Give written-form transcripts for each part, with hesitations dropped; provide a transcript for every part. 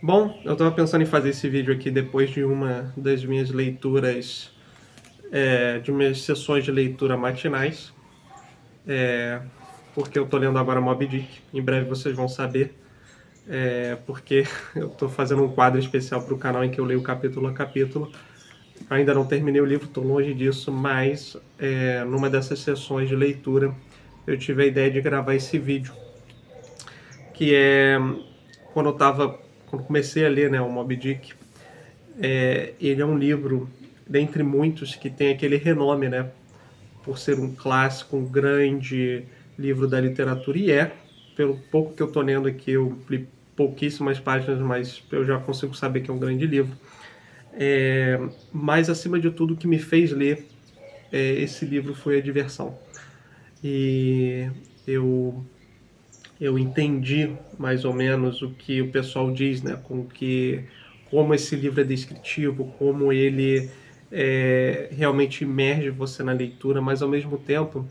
Bom, eu estava pensando em fazer esse vídeo aqui depois de uma das minhas leituras, de minhas sessões de leitura matinais, porque eu estou lendo agora Moby Dick. Em breve vocês vão saber, porque eu estou fazendo um quadro especial para o canal em que eu leio capítulo a capítulo. Ainda não terminei o livro, estou longe disso, mas numa dessas sessões de leitura eu tive a ideia de gravar esse vídeo, que é quando comecei a ler, né, o Moby Dick. Ele é um livro, dentre muitos, que tem aquele renome, né? Por ser um clássico, um grande livro da literatura. E pelo pouco que eu estou lendo aqui, eu li pouquíssimas páginas, mas eu já consigo saber que é um grande livro. Mas, acima de tudo, o que me fez ler esse livro foi a diversão. E eu, eu entendi mais ou menos o que o pessoal diz, né? Como esse livro é descritivo, como ele realmente imerge você na leitura, mas ao mesmo tempo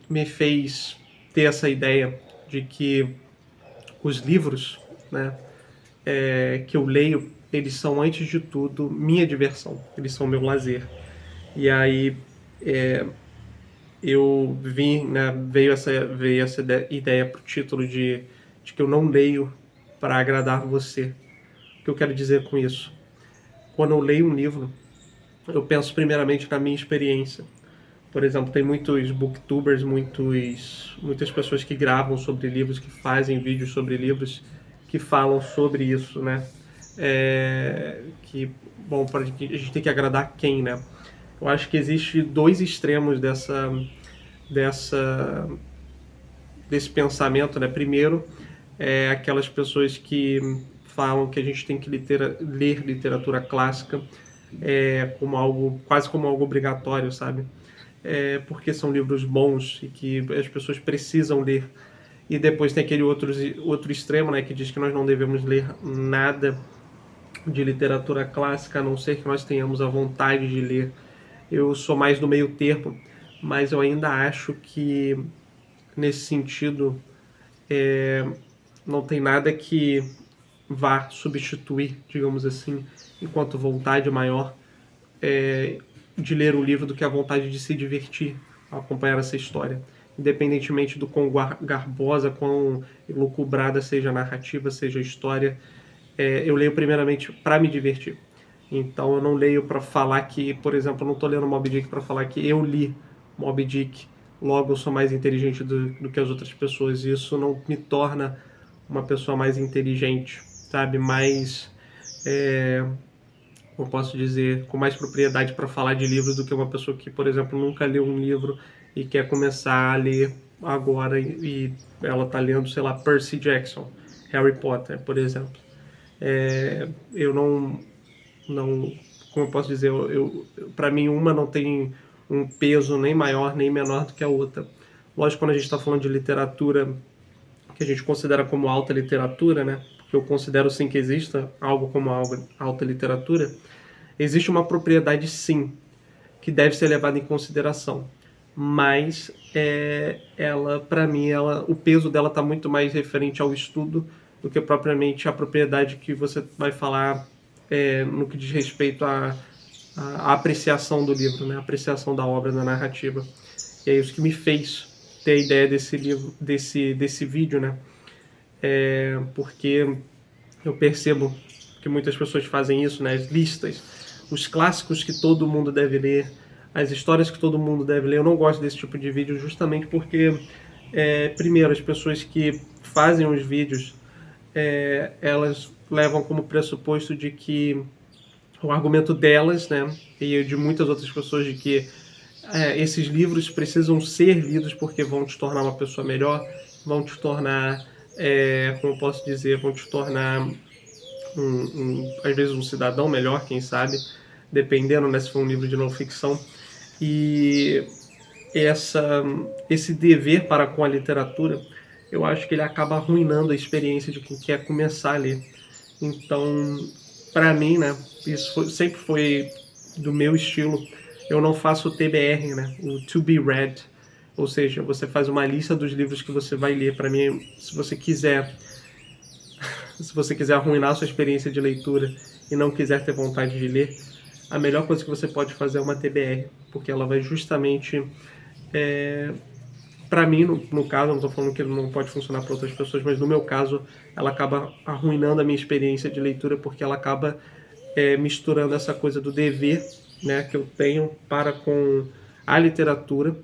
me fez ter essa ideia de que os livros, né, que eu leio, eles são antes de tudo minha diversão, eles são meu lazer. E aí eu vi, né, veio essa ideia para o título de que eu não leio para agradar você. O que eu quero dizer com isso? Quando eu leio um livro, eu penso primeiramente na minha experiência. Por exemplo, tem muitos booktubers, muitas pessoas que gravam sobre livros, que fazem vídeos sobre livros, que falam sobre isso, né? Bom, a gente tem que agradar quem, né? Eu acho que existe dois extremos dessa, desse pensamento, né? Primeiro, aquelas pessoas que falam que a gente tem que ler literatura clássica como algo, quase como algo obrigatório, sabe? Porque são livros bons e que as pessoas precisam ler. E depois tem aquele outro extremo, né, que diz que nós não devemos ler nada de literatura clássica, a não ser que nós tenhamos a vontade de ler. Eu sou mais do meio termo, mas eu ainda acho que, nesse sentido, não tem nada que vá substituir, digamos assim, enquanto vontade maior, de ler o livro do que a vontade de se divertir ao acompanhar essa história. Independentemente do quão garbosa, quão elucubrada seja a narrativa, seja a história, eu leio primeiramente para me divertir. Então eu não leio para falar que, por exemplo, eu não estou lendo Moby Dick para falar que eu li Moby Dick, logo eu sou mais inteligente do que as outras pessoas. Isso não me torna uma pessoa mais inteligente, sabe? Mais eu posso dizer, com mais propriedade para falar de livros do que uma pessoa que, por exemplo, nunca leu um livro e quer começar a ler agora e ela está lendo, sei lá, Percy Jackson, Harry Potter, por exemplo. Eu não, como eu posso dizer, para mim uma não tem um peso nem maior nem menor do que a outra. Lógico, quando a gente está falando de literatura que a gente considera como alta literatura, né? Porque eu considero sim que exista algo como alta literatura. Existe uma propriedade sim que deve ser levada em consideração, mas ela, para mim, o peso dela está muito mais referente ao estudo do que propriamente a propriedade que você vai falar no que diz respeito à apreciação do livro, né? A apreciação da obra, da narrativa. E é isso que me fez ter a ideia desse livro, desse vídeo, né? Porque eu percebo que muitas pessoas fazem isso, né? As listas, os clássicos que todo mundo deve ler, as histórias que todo mundo deve ler. Eu não gosto desse tipo de vídeo justamente porque, primeiro, as pessoas que fazem os vídeos, elas levam como pressuposto de que o argumento delas, né, e de muitas outras pessoas, de que esses livros precisam ser lidos porque vão te tornar uma pessoa melhor, vão te tornar, como eu posso dizer, vão te tornar às vezes um cidadão melhor, quem sabe, dependendo, né, se for um livro de não ficção. E esse dever para com a literatura, eu acho que ele acaba arruinando a experiência de quem quer começar a ler. Então, para mim, né, sempre foi do meu estilo. Eu não faço o TBR, né, o To Be Read, ou seja, você faz uma lista dos livros que você vai ler. Para mim, se você quiser se você quiser arruinar a sua experiência de leitura e não quiser ter vontade de ler, a melhor coisa que você pode fazer é uma TBR, porque ela vai justamente, para mim, no caso, não estou falando que ele não pode funcionar para outras pessoas, mas no meu caso, ela acaba arruinando a minha experiência de leitura, porque ela acaba misturando essa coisa do dever, né, que eu tenho para com a literatura,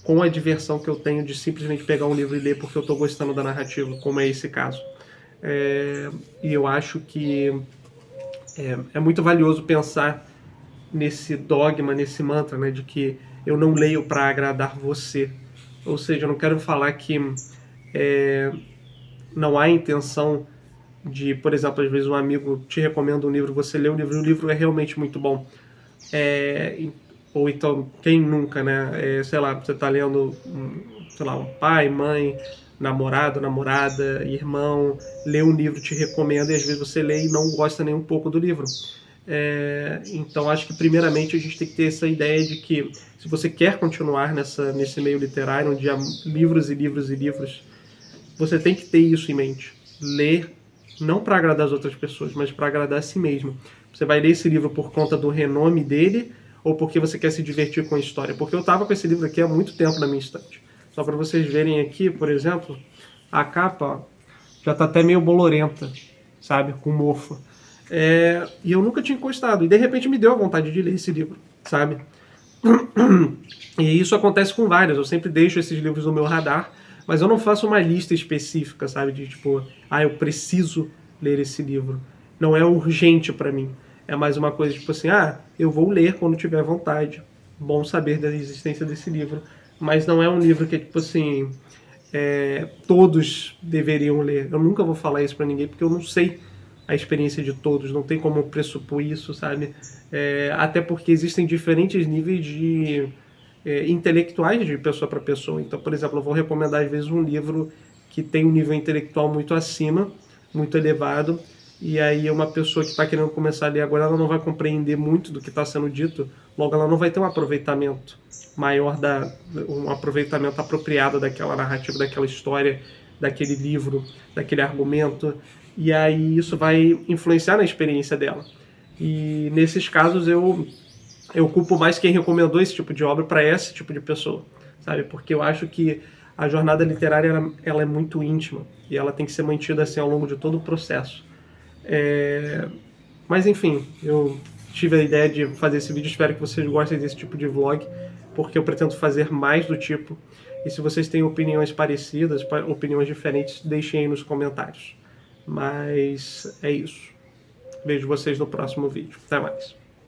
com a diversão que eu tenho de simplesmente pegar um livro e ler porque eu estou gostando da narrativa, como é esse caso. E eu acho que é muito valioso pensar nesse dogma, nesse mantra, né, de que eu não leio para agradar você. Ou seja, eu não quero falar que não há intenção de, por exemplo, às vezes um amigo te recomenda um livro, você lê o livro e o livro é realmente muito bom. Ou então, quem nunca, né? Sei lá, você está lendo, sei lá, um pai, mãe, namorado, namorada, irmão, lê um livro, te recomenda e às vezes você lê e não gosta nem um pouco do livro. Então acho que primeiramente a gente tem que ter essa ideia de que se você quer continuar nesse meio literário, onde há livros e livros e livros, você tem que ter isso em mente. Ler não para agradar as outras pessoas, mas para agradar a si mesmo. Você vai ler esse livro por conta do renome dele ou porque você quer se divertir com a história? Porque eu estava com esse livro aqui há muito tempo na minha estante. Só para vocês verem aqui, por exemplo, a capa ó, já está até meio bolorenta, sabe? Com mofo. E eu nunca tinha encostado. E de repente me deu a vontade de ler esse livro, sabe? E isso acontece com vários. Eu sempre deixo esses livros no meu radar, mas eu não faço uma lista específica, sabe? De tipo, eu preciso ler esse livro. Não é urgente para mim. É mais uma coisa tipo assim, eu vou ler quando tiver vontade. Bom saber da existência desse livro. Mas não é um livro que é tipo assim, todos deveriam ler. Eu nunca vou falar isso para ninguém porque eu não sei a experiência de todos, não tem como pressupor isso, sabe? Até porque existem diferentes níveis de intelectuais de pessoa para pessoa. Então, por exemplo, eu vou recomendar às vezes um livro que tem um nível intelectual muito acima, muito elevado, e aí uma pessoa que está querendo começar a ler agora, ela não vai compreender muito do que está sendo dito, logo ela não vai ter um aproveitamento maior, um aproveitamento apropriado daquela narrativa, daquela história, daquele livro, daquele argumento, e aí isso vai influenciar na experiência dela. E nesses casos eu culpo mais quem recomendou esse tipo de obra para esse tipo de pessoa, sabe? Porque eu acho que a jornada literária ela é muito íntima e ela tem que ser mantida assim ao longo de todo o processo. Mas enfim, eu tive a ideia de fazer esse vídeo, espero que vocês gostem desse tipo de vlog, porque eu pretendo fazer mais do tipo. E se vocês têm opiniões parecidas, opiniões diferentes, deixem aí nos comentários. Mas é isso. Vejo vocês no próximo vídeo. Até mais.